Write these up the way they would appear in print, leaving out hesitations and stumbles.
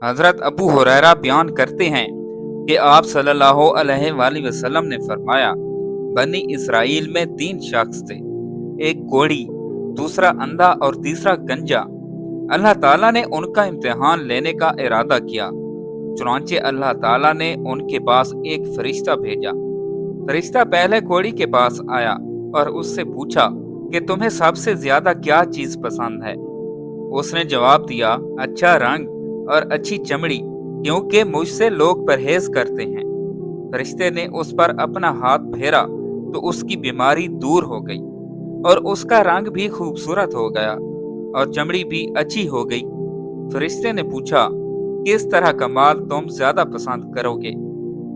हजरत अबू हुरैरा बयान करते हैं कि आप सल्लल्लाहु अलैहि वसल्लम ने फरमाया, बनी इसराइल में 3 शख्स थे, एक कोढ़ी, दूसरा अंधा और तीसरा गंजा। अल्लाह ताला ने उनका इम्तिहान लेने का इरादा किया। चुनांचे अल्लाह ताला ने उनके पास एक फरिश्ता भेजा। फरिश्ता पहले कोढ़ी के पास आया और उससे पूछा कि तुम्हें सबसे ज्यादा क्या चीज पसंद है। उसने जवाब दिया, अच्छा रंग और अच्छी चमड़ी, क्योंकि मुझसे लोग परहेज करते हैं। फरिश्ते ने उस पर अपना हाथ फेरा तो उसकी बीमारी दूर हो गई और उसका रंग भी खूबसूरत हो गया और चमड़ी भी अच्छी हो गई। फरिश्ते ने पूछा, किस तरह का माल तुम ज्यादा पसंद करोगे?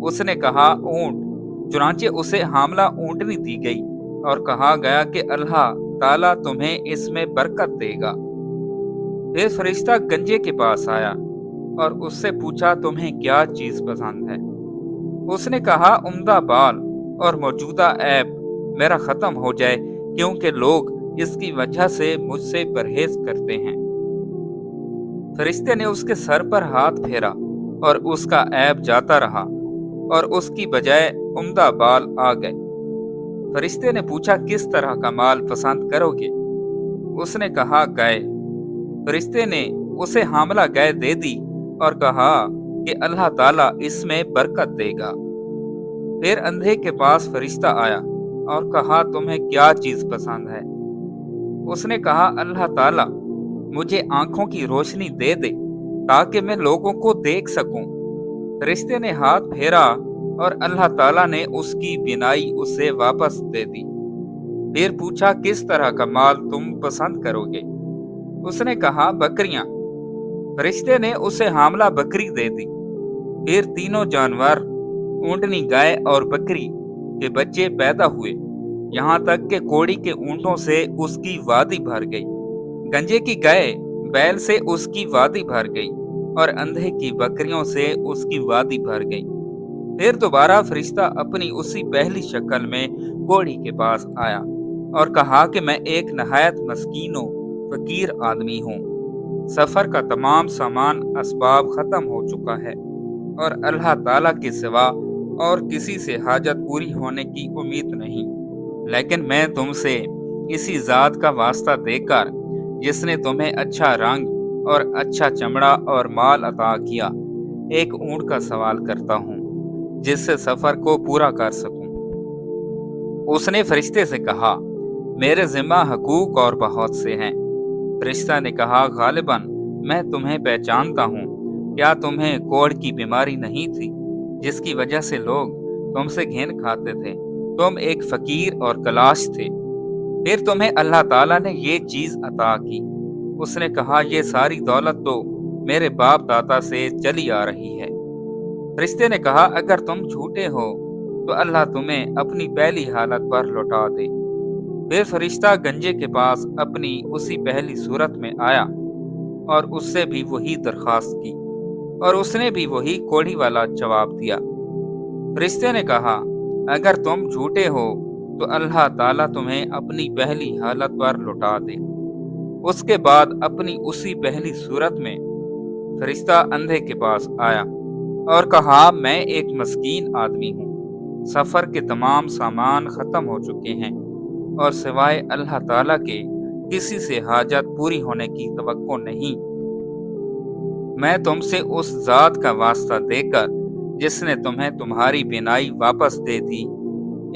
उसने कहा, ऊंट। चुनांचे उसे हामला ऊंटनी दी गई और कहा गया कि अल्लाह ताला तुम्हें इसमें बरकत देगा। फिर फरिश्ता गंजे के पास आया और उससे पूछा, तुम्हें क्या चीज पसंद है? उसने कहा, उम्दा बाल और मौजूदा ऐब मेरा खत्म हो जाए, क्योंकि लोग इसकी वजह से मुझसे परहेज करते हैं। फरिश्ते ने उसके सर पर हाथ फेरा और उसका ऐब जाता रहा और उसकी बजाय उम्दा बाल आ गए। फरिश्ते ने पूछा, किस तरह का माल पसंद करोगे? उसने कहा, गाय। फरिश्ते ने उसे हामला गाय दे दी और कहा कि अल्लाह ताला इसमें बरकत देगा। फिर अंधे के पास फरिश्ता आया और कहा, तुम्हें क्या चीज पसंद है? उसने कहा, अल्लाह ताला मुझे आंखों की रोशनी दे दे ताकि मैं लोगों को देख सकूं। फरिश्ते ने हाथ फेरा और अल्लाह ताला ने उसकी बिनाई उसे वापस दे दी। फिर पूछा, किस तरह का माल तुम पसंद करोगे? उसने कहा, बकरियां। फरिश्ते ने उसे हामला बकरी दे दी। फिर तीनों जानवर, ऊंटनी, गाय और बकरी के बच्चे पैदा हुए, यहाँ तक कि कोढ़ी के ऊंटों से उसकी वादी भर गई, गंजे की गाय बैल से उसकी वादी भर गई और अंधे की बकरियों से उसकी वादी भर गई। फिर दोबारा फरिश्ता अपनी उसी पहली शक्ल में कोढ़ी के पास आया और कहा कि मैं एक नहायत मस्कीनो फकीर आदमी हूँ। सफर का तमाम सामान असबाब खत्म हो चुका है और अल्लाह ताला के सिवा और किसी से हाजत पूरी होने की उम्मीद नहीं। लेकिन मैं तुमसे इसी जात का वास्ता देकर, जिसने तुम्हें अच्छा रंग और अच्छा चमड़ा और माल अता किया, एक ऊंट का सवाल करता हूँ जिससे सफर को पूरा कर सकूं। उसने फरिश्ते से कहा, मेरे जिम्मा हकूक और बहुत से हैं। फरिश्ता ने कहा, गालिबन मैं तुम्हें पहचानता हूँ। क्या तुम्हें कोढ़ की बीमारी नहीं थी जिसकी वजह से लोग तुमसे घिन खाते थे? तुम एक फकीर और कलाश थे, फिर तुम्हें अल्लाह ताला ने ये चीज अता की। उसने कहा, ये सारी दौलत तो मेरे बाप दादा से चली आ रही है। फरिश्ते ने कहा, अगर तुम झूठे हो तो अल्लाह तुम्हें अपनी पहली हालत पर लौटा दे। फिर फरिश्ता गंजे के पास अपनी उसी पहली सूरत में आया और उससे भी वही दरखास्त की और उसने भी वही कोढ़ी वाला जवाब दिया। फरिश्ते ने कहा, अगर तुम झूठे हो तो अल्लाह ताला तुम्हें अपनी पहली हालत पर लौटा दे। उसके बाद अपनी उसी पहली सूरत में फरिश्ता अंधे के पास आया और कहा, मैं एक मस्कीन आदमी हूँ। सफर के तमाम सामान खत्म हो चुके हैं और सिवाय अल्लाह ताला के किसी से हाजत पूरी होने की तवक्को नहीं। मैं तुमसे उस जात का वास्ता देकर, जिसने तुम्हें तुम्हारी बिनाई वापस दे दी,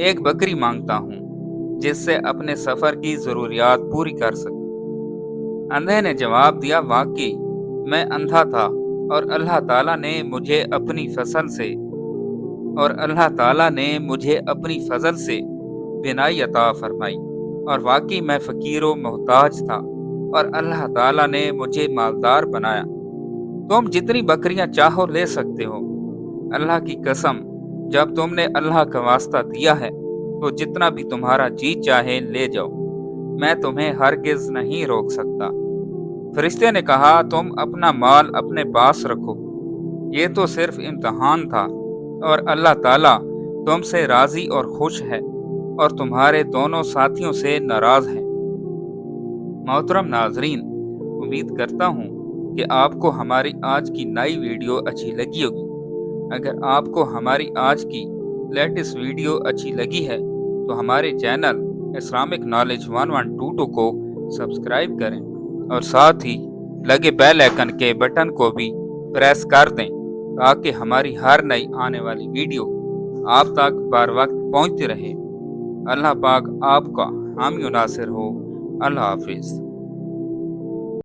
एक बकरी मांगता हूँ जिससे अपने सफर की जरूरियात पूरी कर सकूं। अंधे ने जवाब दिया, वाकई मैं अंधा था और अल्लाह ताला ने मुझे अपनी फजल से बिनाई अता फरमाई और वाकई मैं फकीर व मोहताज था और अल्लाह ताला ने मुझे मालदार बनाया। तुम जितनी बकरियां चाहो ले सकते हो। अल्लाह की कसम, जब तुमने अल्लाह का वास्ता दिया है तो जितना भी तुम्हारा जी चाहे ले जाओ, मैं तुम्हें हरगिज नहीं रोक सकता। फरिश्ते ने कहा, तुम अपना माल अपने पास रखो, ये तो सिर्फ इम्तहान था और अल्लाह ताला तुमसे राजी और खुश है और तुम्हारे दोनों साथियों से नाराज है। मोहतरम नाजरीन, उम्मीद करता हूँ کہ آپ کو ہماری آج کی نئی ویڈیو اچھی لگی ہوگی۔ اگر آپ کو ہماری آج کی لیٹسٹ ویڈیو اچھی لگی ہے تو ہمارے چینل اسلامک نالج 1122 کو سبسکرائب کریں اور ساتھ ہی لگے بیل آئیکن کے بٹن کو بھی پریس کر دیں تاکہ ہماری ہر نئی آنے والی ویڈیو آپ تک بر وقت پہنچتی رہے۔ اللہ پاک آپ کا حامی و ناصر ہو۔ اللہ حافظ۔